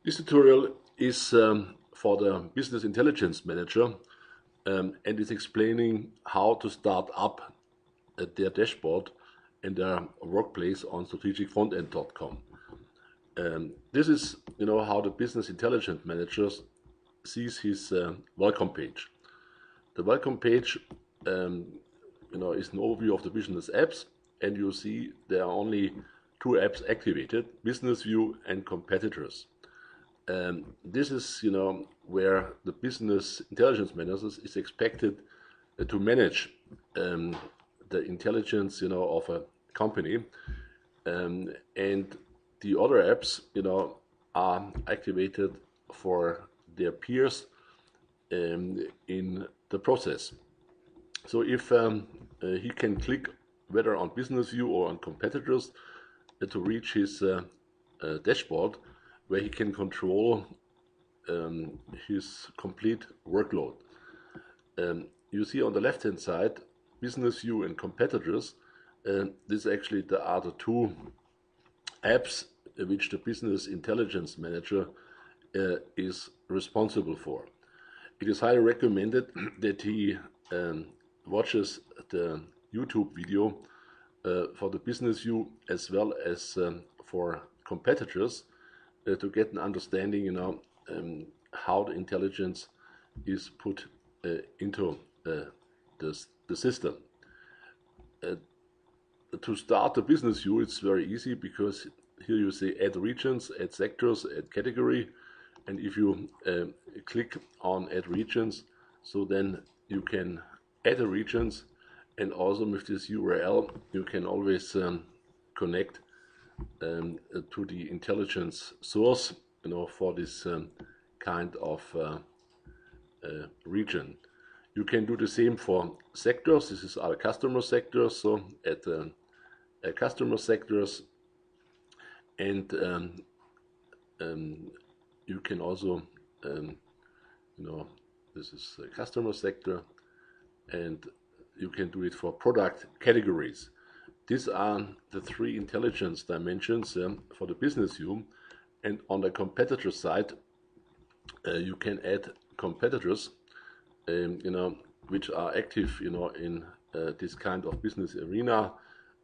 This tutorial is for the Business Intelligence Manager and it's explaining how to start up their dashboard and their workplace on strategicfrontend.com. This is, how the Business Intelligence Manager sees his welcome page. The welcome page, is an overview of the business apps, and you see there are only two apps activated: Business View and Competitors. This is, where the Business Intelligence Manager is expected to manage the intelligence, of a company, and the other apps, are activated for their peers in the process. So if he can click whether on Business View or on Competitors to reach his dashboard, where he can control his complete workload. You see on the left hand side Business View and Competitors. This actually are the two apps which the Business Intelligence Manager is responsible for. It is highly recommended that he watches the YouTube video for the Business View as well as for Competitors to get an understanding, how the intelligence is put into the system. To start the Business View, it's very easy, because here you say add regions, add sectors, add category, and if you click on add regions, so then you can add the regions, and also with this URL you can always connect to the intelligence source, for this kind of region. You can do the same for sectors. This is our customer sectors, so at customer sectors, and you can also, this is a customer sector, and you can do it for product categories. These are the three intelligence dimensions for the Business View. And on the competitor side, you can add competitors, which are active, in this kind of business arena,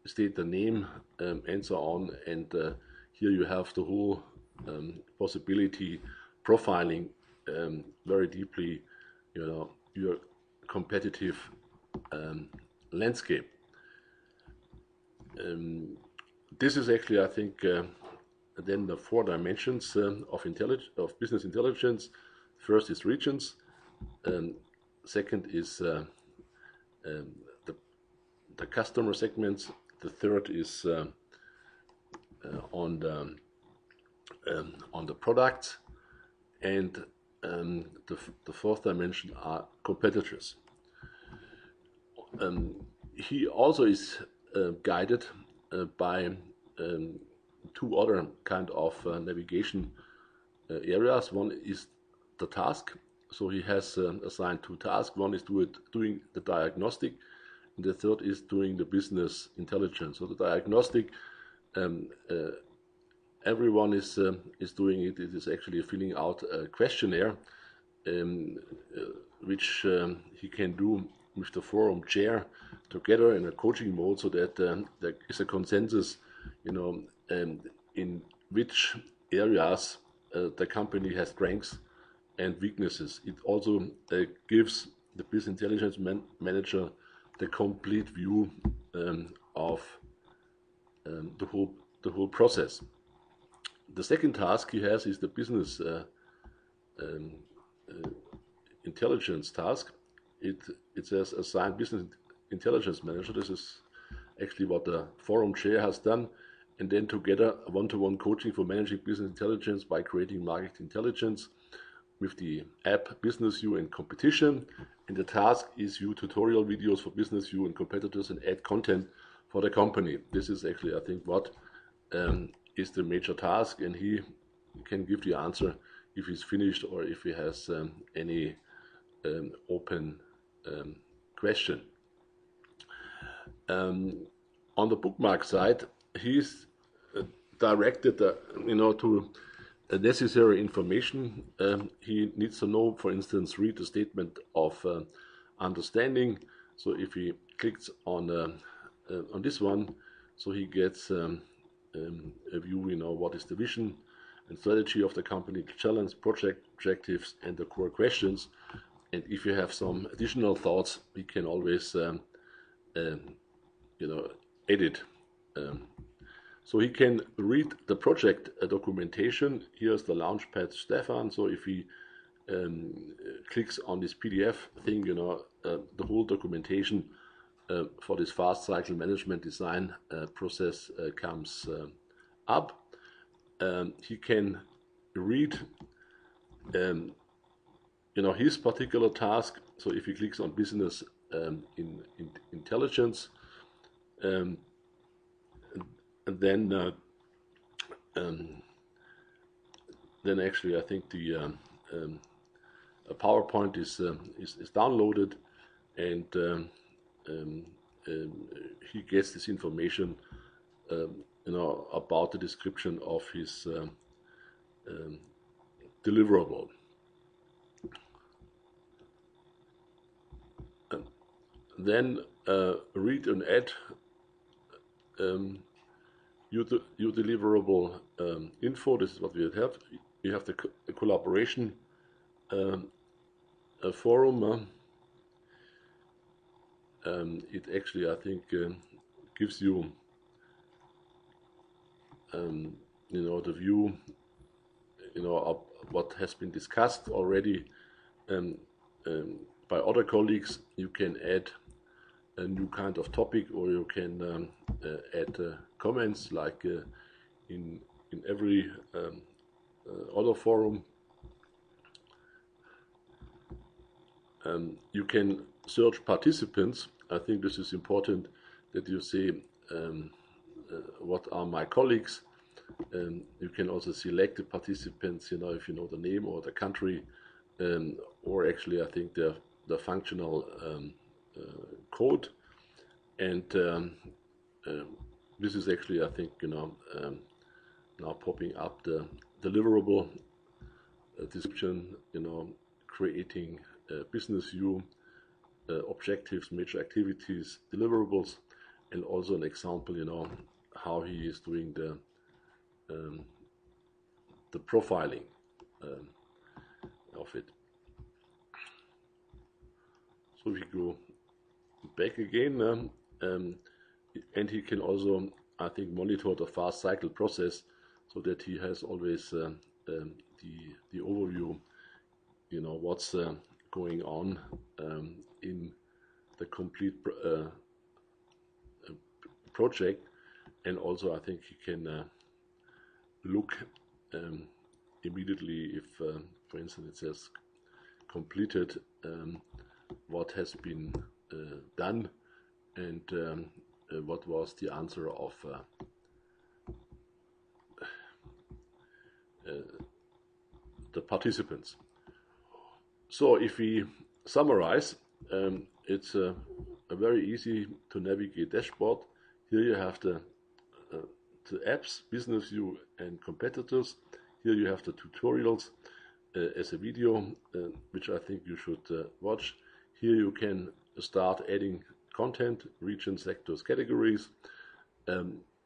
state the name, and so on. And here you have the whole possibility profiling very deeply, your competitive landscape. This is actually, I think, then the four dimensions of business intelligence. First is regions. Second is the customer segments. The third is on the products, and the fourth dimension are competitors. He also is guided by two other kind of navigation areas. One is the task. So he has assigned two tasks. One is doing the diagnostic, and the third is doing the business intelligence. So the diagnostic, everyone is doing it. It is actually filling out a questionnaire, which he can do with the forum chair together in a coaching mode, so that there is a consensus, in which areas the company has strengths and weaknesses. It also gives the business intelligence manager the complete view of the whole process. The second task he has is the business intelligence task. It says assigned business intelligence manager. This is actually what the forum chair has done. And then together, one-to-one coaching for managing business intelligence by creating market intelligence with the app Business View and Competition. And the task is view tutorial videos for Business View and Competitors and add content for the company. This is actually, I think, what is the major task, and he can give the answer if he's finished or if he has any open question. On the bookmark side, he's directed, to necessary information he needs to know. For instance, read the statement of understanding. So if he clicks on this one, so he gets a view, what is the vision and strategy of the company, the challenge, project objectives, and the core questions. And if you have some additional thoughts, we can always edit. So he can read the project documentation. Here's the Launchpad Stefan. So if he clicks on this PDF thing, the whole documentation for this fast cycle management design process comes up. He can read his particular task. So if he clicks on business in intelligence, and then actually I think the PowerPoint is downloaded, and he gets this information about the description of his deliverable. Then read and add your deliverable info. This is what we have. You have the collaboration forum. It actually, I think, gives you the view of what has been discussed already by other colleagues. You can add a new kind of topic, or you can add comments, like in every other forum. You can search participants. I think this is important, that you say what are my colleagues. You can also select the participants, if you know the name or the country, or actually I think the functional code. And this is actually, I think, now popping up the deliverable description, creating a business view, objectives, major activities, deliverables, and also an example, how he is doing the profiling of it. So we go back again, and he can also, I think, monitor the fast cycle process, so that he has always the overview, what's going on in the complete project. And also I think he can look immediately if, for instance, it says completed, what has been done, and what was the answer of the participants. So if we summarize, it's a very easy to navigate dashboard. Here you have the apps, business view, and competitors. Here you have the tutorials as a video, which I think you should watch. Here you can start adding content, regions, sectors, categories.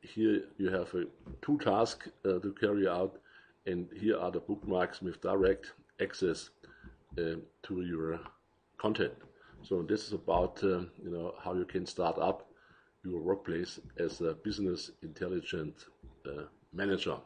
Here you have two tasks to carry out, and here are the bookmarks with direct access to your content. So this is about how you can start up your workplace as a business intelligence manager.